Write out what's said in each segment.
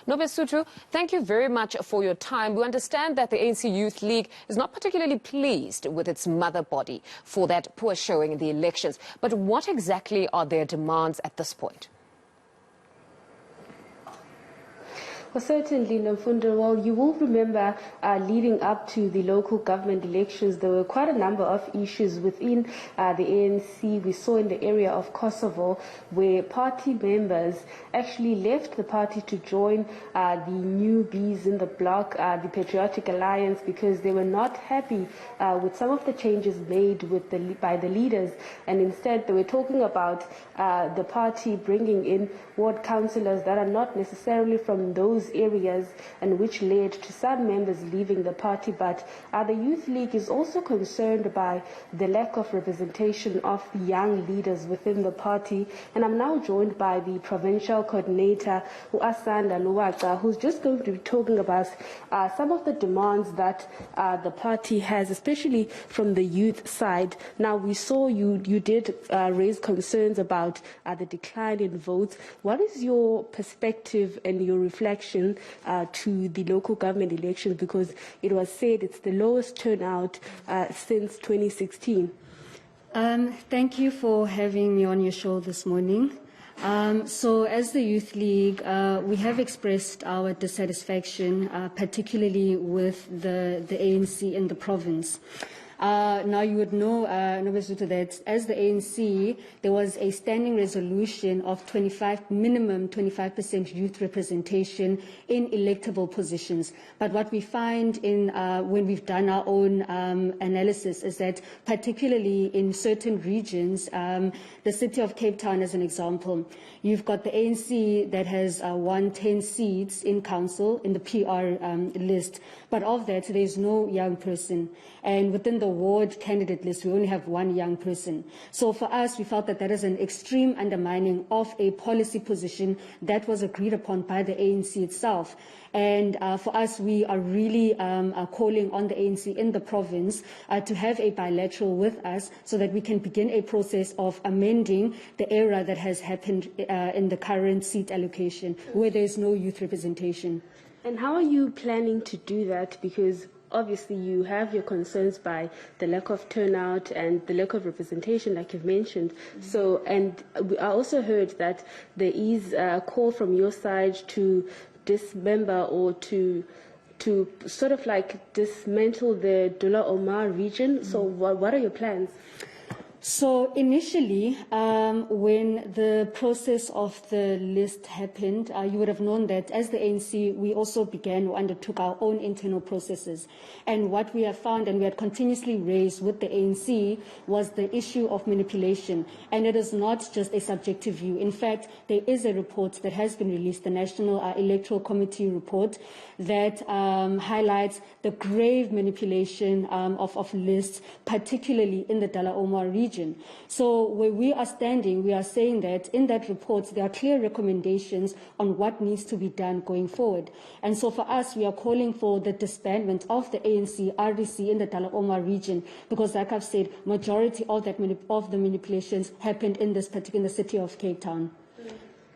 Nobesuthu, thank you very much for your time. We understand that the ANC Youth League is not particularly pleased with its mother body for that poor showing in the elections. But what exactly are their demands at this point? Well, certainly, Nomfundo. Well, you will remember leading up to the local government elections, there were quite a number of issues within the ANC. We saw in the area of Kosovo where party members actually left the party to join the newbies in the bloc, the Patriotic Alliance, because they were not happy with some of the changes made by the leaders. And instead, they were talking about the party bringing in ward councillors that are not necessarily from those areas, and which led to some members leaving the party. But the Youth League is also concerned by the lack of representation of the young leaders within the party. And I'm now joined by the provincial coordinator, Asanda Luwaga, who's just going to be talking about some of the demands that the party has, especially from the youth side. Now, we saw you did raise concerns about the decline in votes. What is your perspective and your reflection to the local government elections, because it was said it's the lowest turnout since 2016? Thank you for having me on your show this morning. So as the Youth League, we have expressed our dissatisfaction, particularly with the ANC in the province. Now, you would know, Nobesuthu, that as the ANC, there was a standing resolution of minimum 25% youth representation in electable positions. But what we find when we've done our own analysis is that, particularly in certain regions, the city of Cape Town, as an example, you've got the ANC that has won 10 seats in council in the PR list. But of that, there's no young person. And within the ward candidate list, we only have one young person. So for us, we felt that that is an extreme undermining of a policy position that was agreed upon by the ANC itself. And for us, we are really calling on the ANC in the province to have a bilateral with us so that we can begin a process of amending the error that has happened in the current seat allocation, where there is no youth representation. And how are you planning to do that? Because obviously you have your concerns by the lack of turnout and the lack of representation, like you've mentioned. So, and I also heard that there is a call from your side to dismember or to sort of like dismantle the Dula Omar region. So what are your plans? So initially, when the process of the list happened, you would have known that as the ANC, we also began or undertook our own internal processes. And what we have found, and we had continuously raised with the ANC, was the issue of manipulation. And it is not just a subjective view. In fact, there is a report that has been released, the National Electoral Committee report, that highlights the grave manipulation of lists, particularly in the Dula Omar region. So where we are standing, we are saying that in that report, there are clear recommendations on what needs to be done going forward. And so for us, we are calling for the disbandment of the ANC RDC in the Dula Omar region, because like I've said, majority of the manipulations happened in this particular city of Cape Town.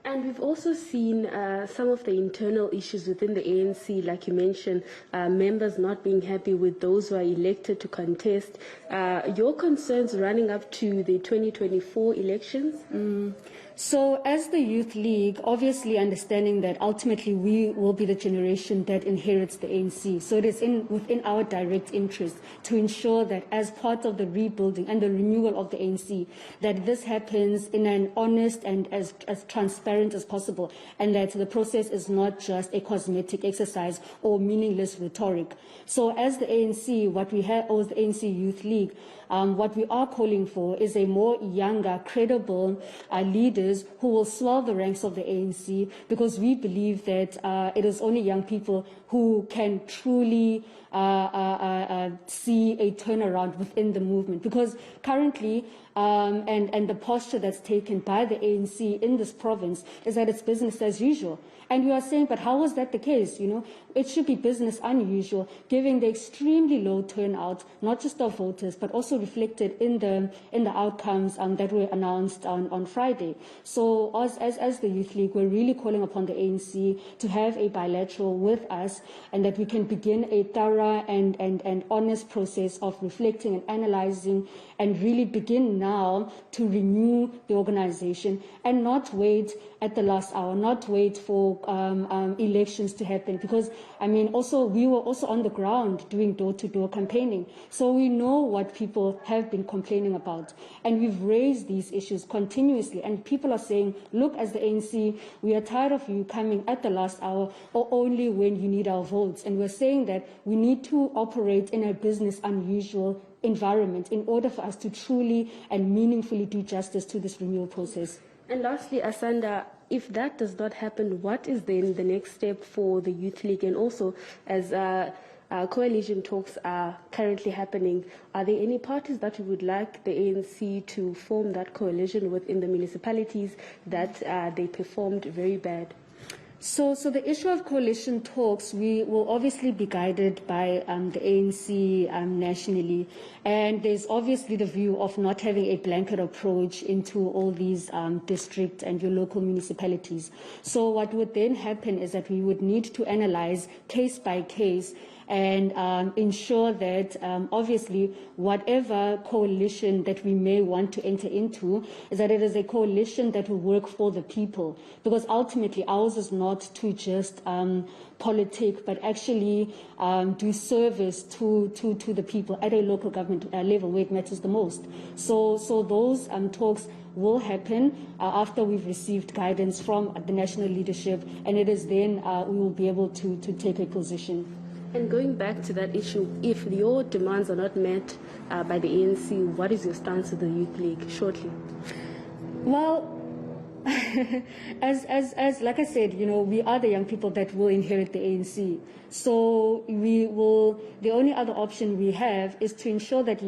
And we've also seen some of the internal issues within the ANC, like you mentioned, members not being happy with those who are elected to contest. Your concerns running up to the 2024 elections? So as the Youth League, obviously understanding that ultimately we will be the generation that inherits the ANC. So it is within our direct interest to ensure that as part of the rebuilding and the renewal of the ANC, that this happens in an honest and as transparent as possible, and that the process is not just a cosmetic exercise or meaningless rhetoric. So as the ANC, what we have, or the ANC Youth League, what we are calling for is a more younger, credible leaders who will swell the ranks of the ANC, because we believe that it is only young people who can truly see a turnaround within the movement. Because currently, and the posture that's taken by the ANC in this province is that it's business as usual. And we are saying, but how was that the case? It should be business unusual, given the extremely low turnout, not just of voters, but also reflected in the outcomes that were announced on Friday. So as the Youth League, we're really calling upon the ANC to have a bilateral with us, and that we can begin a thorough and honest process of reflecting and analyzing, and really begin now to renew the organization and not wait at the last hour, not wait for elections to happen, because we were also on the ground doing door-to-door campaigning, so we know what people have been complaining about, and we've raised these issues continuously, and people are saying, look, as the ANC, we are tired of you coming at the last hour or only when you need our votes, and we're saying that we need to operate in a business unusual environment in order for us to truly and meaningfully do justice to this renewal process. And lastly, Asanda, if that does not happen, what is then the next step for the Youth League? And also, as coalition talks are currently happening, are there any parties that you would like the ANC to form that coalition within the municipalities that they performed very bad? So the issue of coalition talks, we will obviously be guided by the ANC nationally, and there's obviously the view of not having a blanket approach into all these district and your local municipalities. So what would then happen is that we would need to analyze case by case and ensure that obviously whatever coalition that we may want to enter into is that it is a coalition that will work for the people, because ultimately ours is not to just politic, but actually do service to the people at a local government level where it matters the most. So those talks will happen after we've received guidance from the national leadership, and it is then we will be able to take a position. And going back to that issue, if your demands are not met by the ANC, what is your stance with the Youth League shortly? Well, as like I said, we are the young people that will inherit the ANC. So the only other option we have is to ensure that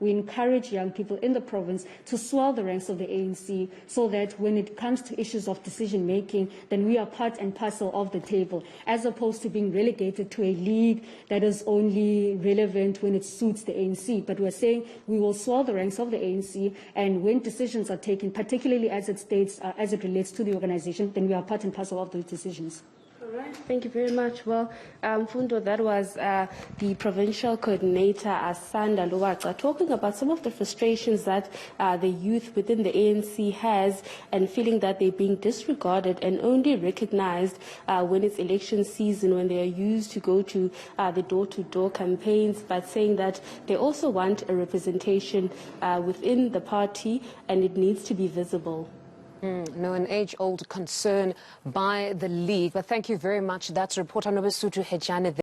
we encourage young people in the province to swell the ranks of the ANC, so that when it comes to issues of decision making, then we are part and parcel of the table, as opposed to being relegated to a league that is only relevant when it suits the ANC. But we're saying we will swell the ranks of the ANC, and when decisions are taken, particularly as it relates to the organization, then we are part and parcel of those decisions. All right, thank you very much. Well, Fundo, that was the provincial coordinator, Asanda Luwaca, talking about some of the frustrations that the youth within the ANC has, and feeling that they're being disregarded and only recognized when it's election season, when they are used to go to the door-to-door campaigns, but saying that they also want a representation within the party, and it needs to be visible. An age-old concern by the League. But thank you very much. That's reporter Nobesuthu Hejana.